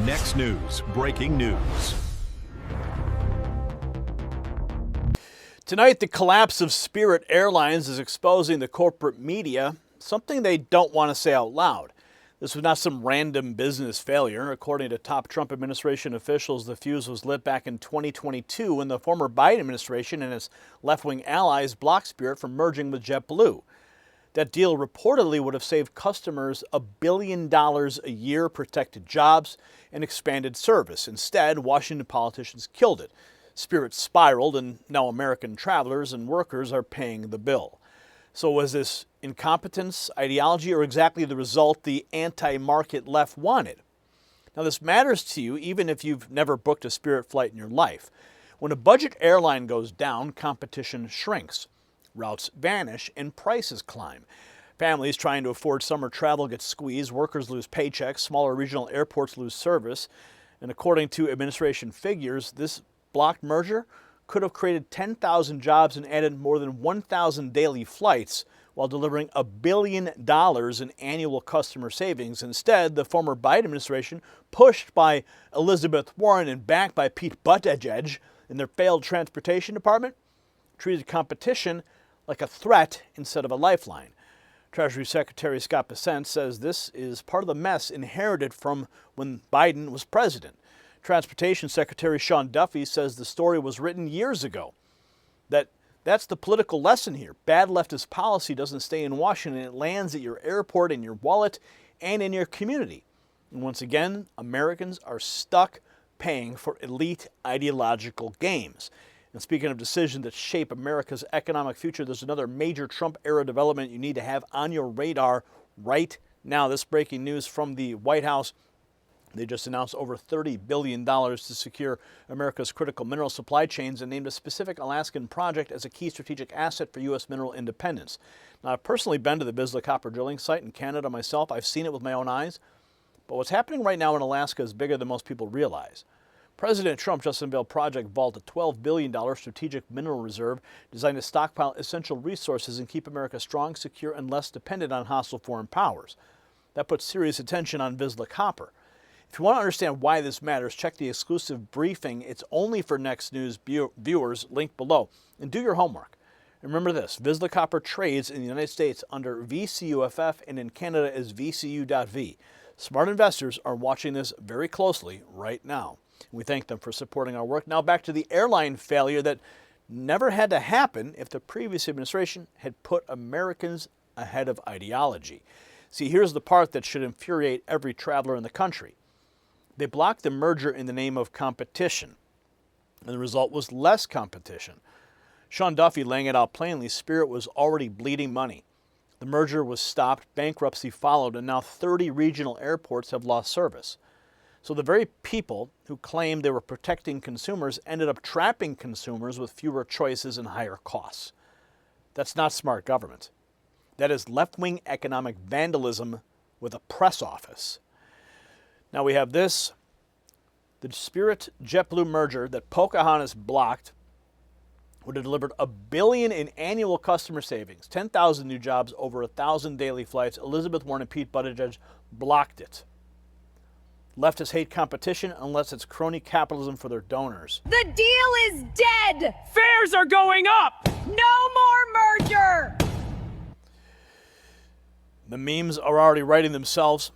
Next News, breaking news. Tonight, the collapse of Spirit Airlines is exposing the corporate media, something they don't want to say out loud. This was not some random business failure. According to top Trump administration officials, the fuse was lit back in 2022 when the former Biden administration and its left-wing allies blocked Spirit from merging with JetBlue. That deal reportedly would have saved customers $1 billion a year, protected jobs, and expanded service. Instead, Washington politicians killed it. Spirit spiraled, and now American travelers and workers are paying the bill. So was this incompetence, ideology, or exactly the result the anti-market left wanted? Now, this matters to you even if you've never booked a Spirit flight in your life. When a budget airline goes down, competition shrinks. Routes vanish and prices climb. Families trying to afford summer travel get squeezed, workers lose paychecks, smaller regional airports lose service. And according to administration figures, this blocked merger could have created 10,000 jobs and added more than 1,000 daily flights while delivering $1 billion in annual customer savings. Instead, the former Biden administration, pushed by Elizabeth Warren and backed by Pete Buttigieg in their failed transportation department, treated competition like a threat instead of a lifeline. Treasury Secretary Scott Bessent says this is part of the mess inherited from when Biden was president. Transportation Secretary Duffy says the story was written years ago. That's the political lesson here. Bad leftist policy doesn't stay in Washington. It lands at your airport, in your wallet, and in your community. And once again, Americans are stuck paying for elite ideological games. And speaking of decisions that shape America's economic future, there's another major Trump-era development you need to have on your radar right now. This breaking news from the White House. They just announced over $30 billion to secure America's critical mineral supply chains and named a specific Alaskan project as a key strategic asset for U.S. mineral independence. Now, I've personally been to the Vizsla copper drilling site in Canada myself. I've seen it with my own eyes. But what's happening right now in Alaska is bigger than most people realize. President Trump just unveiled Project Vault, a $12 billion strategic mineral reserve designed to stockpile essential resources and keep America strong, secure, and less dependent on hostile foreign powers. That puts serious attention on Vizsla copper. If you want to understand why this matters, check the exclusive briefing. It's only for Next News viewers, linked below. And do your homework. And remember this, Vizsla copper trades in the United States under VCUFF and in Canada as VCU.V. Smart investors are watching this very closely right now. We thank them for supporting our work. Now back to the airline failure that never had to happen if the previous administration had put Americans ahead of ideology. See, here's the part that should infuriate every traveler in the country. They blocked the merger in the name of competition, and the result was less competition. Duffy laying it out plainly, Spirit was already bleeding money. The merger was stopped, bankruptcy followed, and now 30 regional airports have lost service. So the very people who claimed they were protecting consumers ended up trapping consumers with fewer choices and higher costs. That's not smart government. That is left-wing economic vandalism with a press office. Now we have this, the Spirit-JetBlue merger that Pocahontas blocked would have delivered $1 billion in annual customer savings, 10,000 new jobs, over 1,000 daily flights. Elizabeth Warren and Pete Buttigieg blocked it. Leftists hate competition unless it's crony capitalism for their donors. The deal is dead! Fares are going up! No more merger! The memes are already writing themselves.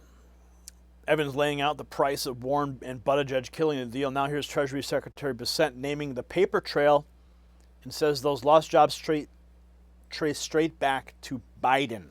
Evans laying out the price of Warren and Buttigieg killing the deal. Now here's Treasury Secretary Bessent naming the paper trail and says those lost jobs trace straight back to Biden.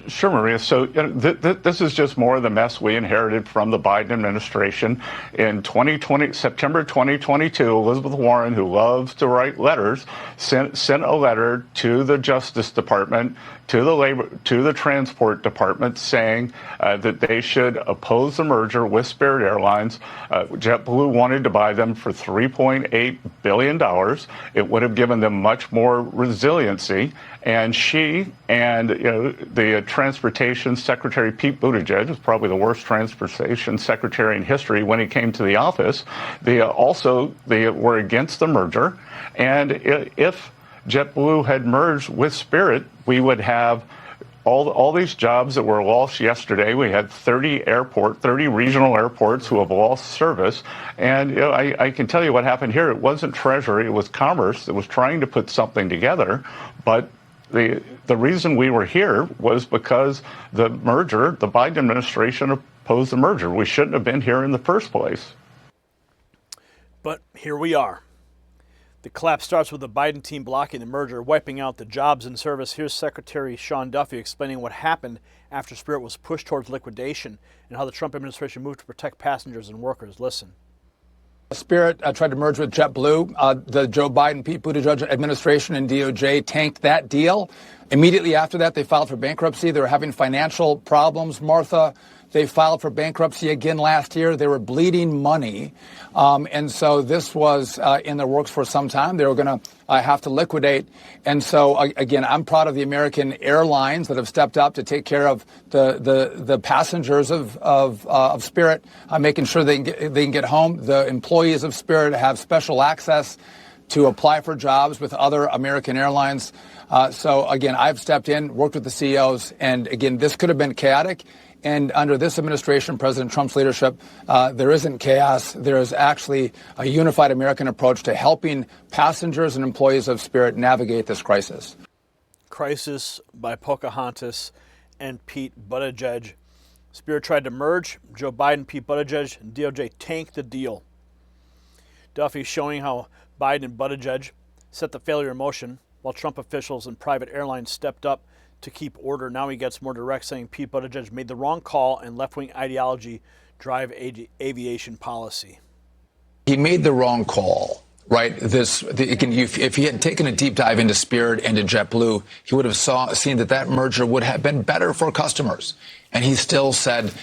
Sure, Maria. So this is just more of the mess we inherited from the Biden administration. In September 2022, Elizabeth Warren, who loves to write letters, sent a letter to the Justice Department, to the Transport Department, saying that they should oppose the merger with Spirit Airlines. JetBlue wanted to buy them for $3.8 billion. It would have given them much more resiliency. And she and the Transportation Secretary Pete Buttigieg was probably the worst transportation secretary in history when he came to the office. They were against the merger, and if JetBlue had merged with Spirit, we would have all these jobs that were lost yesterday. We had 30 regional airports who have lost service. And I can tell you what happened here. It wasn't Treasury, it was Commerce that was trying to put something together. But the reason we were here was because the Biden administration opposed the merger. We shouldn't have been here in the first place. But here we are. The collapse starts with the Biden team blocking the merger, wiping out the jobs in service. Here's Secretary Sean Duffy explaining what happened after Spirit was pushed towards liquidation and how the Trump administration moved to protect passengers and workers. Listen. Spirit tried to merge with JetBlue. The Joe Biden, Pete Buttigieg administration and DOJ tanked that deal. Immediately after that, they filed for bankruptcy. They were having financial problems. Martha, they filed for bankruptcy again last year. They were bleeding money. And so this was in the works for some time. They were going to have to liquidate. And so, again, I'm proud of the American airlines that have stepped up to take care of the passengers of Spirit, making sure they can get home. The employees of Spirit have special access to apply for jobs with other American airlines. So, again, I've stepped in, worked with the CEOs, and, again, this could have been chaotic. And under this administration, President Trump's leadership, there isn't chaos. There is actually a unified American approach to helping passengers and employees of Spirit navigate this crisis. Crisis by Pocahontas and Pete Buttigieg. Spirit tried to merge. Joe Biden, Pete Buttigieg, and DOJ tanked the deal. Duffy showing how Biden and Buttigieg set the failure in motion while Trump officials and private airlines stepped up to keep order. Now he gets more direct, saying Pete Buttigieg made the wrong call and left-wing ideology drive aviation policy. He made the wrong call, right? If he had taken a deep dive into Spirit and to JetBlue, he would have seen that merger would have been better for customers. And he still said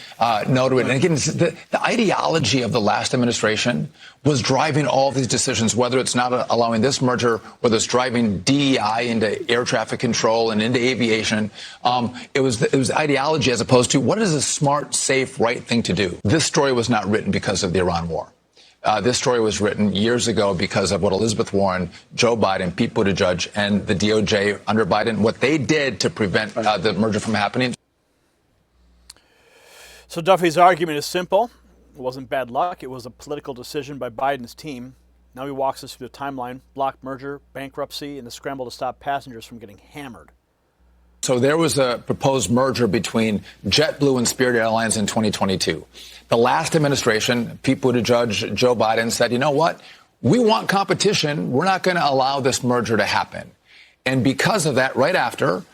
no to it. And again, the ideology of the last administration was driving all these decisions, whether it's not allowing this merger, whether it's driving DEI into air traffic control and into aviation. It was ideology as opposed to what is a smart, safe, right thing to do. This story was not written because of the Iran war. This story was written years ago because of what Elizabeth Warren, Joe Biden, Pete Buttigieg, and the DOJ under Biden, what they did to prevent the merger from happening. So Duffy's argument is simple. It wasn't bad luck. It was a political decision by Biden's team. Now he walks us through the timeline, blocked merger, bankruptcy, and the scramble to stop passengers from getting hammered. So there was a proposed merger between JetBlue and Spirit Airlines in 2022. The last administration, Pete Buttigieg, Joe Biden said, you know what? We want competition. We're not going to allow this merger to happen. And because of that, right after,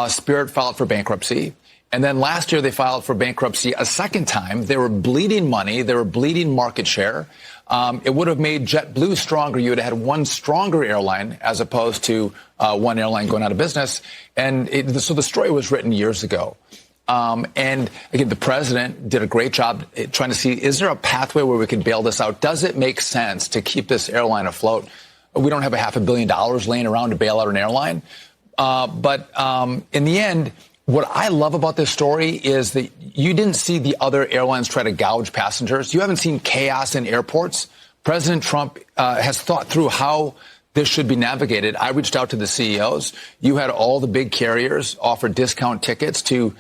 Spirit filed for bankruptcy. And then last year they filed for bankruptcy a second time. They were bleeding money. They were bleeding market share. It would have made JetBlue stronger. You would have had one stronger airline as opposed to one airline going out of business. And so the story was written years ago. And again, the president did a great job trying to see, is there a pathway where we can bail this out? Does it make sense to keep this airline afloat? We don't have $500 million laying around to bail out an airline. But in the end, what I love about this story is that you didn't see the other airlines try to gouge passengers. You haven't seen chaos in airports. President Trump has thought through how this should be navigated. I reached out to the CEOs. You had all the big carriers offer discount tickets to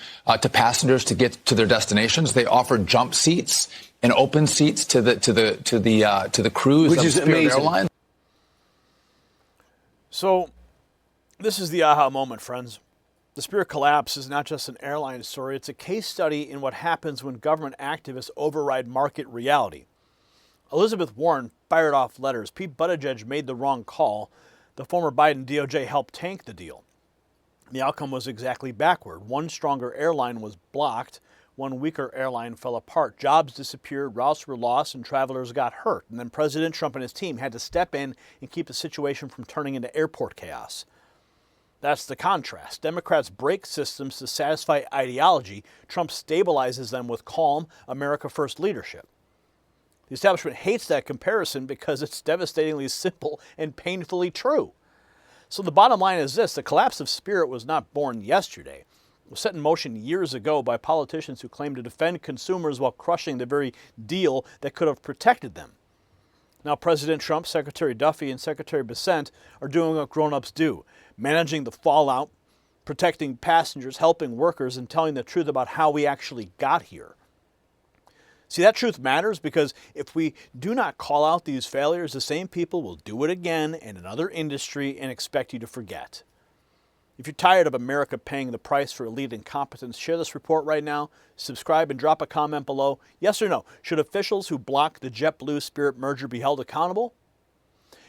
passengers to get to their destinations. They offered jump seats and open seats to the crews which of is Spirit amazing. Airlines. So this is the aha moment, friends. The Spirit collapse is not just an airline story. It's a case study in what happens when government activists override market reality. Elizabeth Warren fired off letters. Pete Buttigieg made the wrong call. The former Biden DOJ helped tank the deal. The outcome was exactly backward. One stronger airline was blocked. One weaker airline fell apart. Jobs disappeared, routes were lost, and travelers got hurt. And then President Trump and his team had to step in and keep the situation from turning into airport chaos. That's the contrast. Democrats break systems to satisfy ideology. Trump stabilizes them with calm, America First leadership. The establishment hates that comparison because it's devastatingly simple and painfully true. So the bottom line is this: the collapse of Spirit was not born yesterday. It was set in motion years ago by politicians who claim to defend consumers while crushing the very deal that could have protected them. Now President Trump, Secretary Duffy, and Secretary Bessent are doing what grown-ups do: managing the fallout, protecting passengers, helping workers, and telling the truth about how we actually got here. See, that truth matters because if we do not call out these failures, the same people will do it again in another industry and expect you to forget. If you're tired of America paying the price for elite incompetence, share this report right now, subscribe, and drop a comment below. Yes or no, should officials who blocked the JetBlue-Spirit merger be held accountable?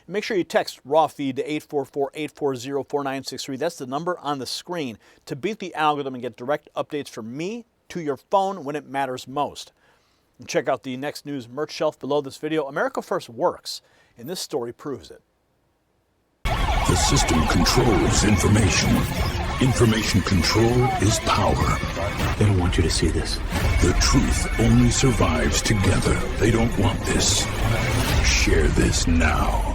And make sure you text raw feed to 844-840-4963. That's the number on the screen to beat the algorithm and get direct updates from me to your phone when it matters most. And check out the Next News merch shelf below this video. America First works, and this story proves it. The system controls information. Information control is power. They don't want you to see this. The truth only survives together. They don't want this. Share this now.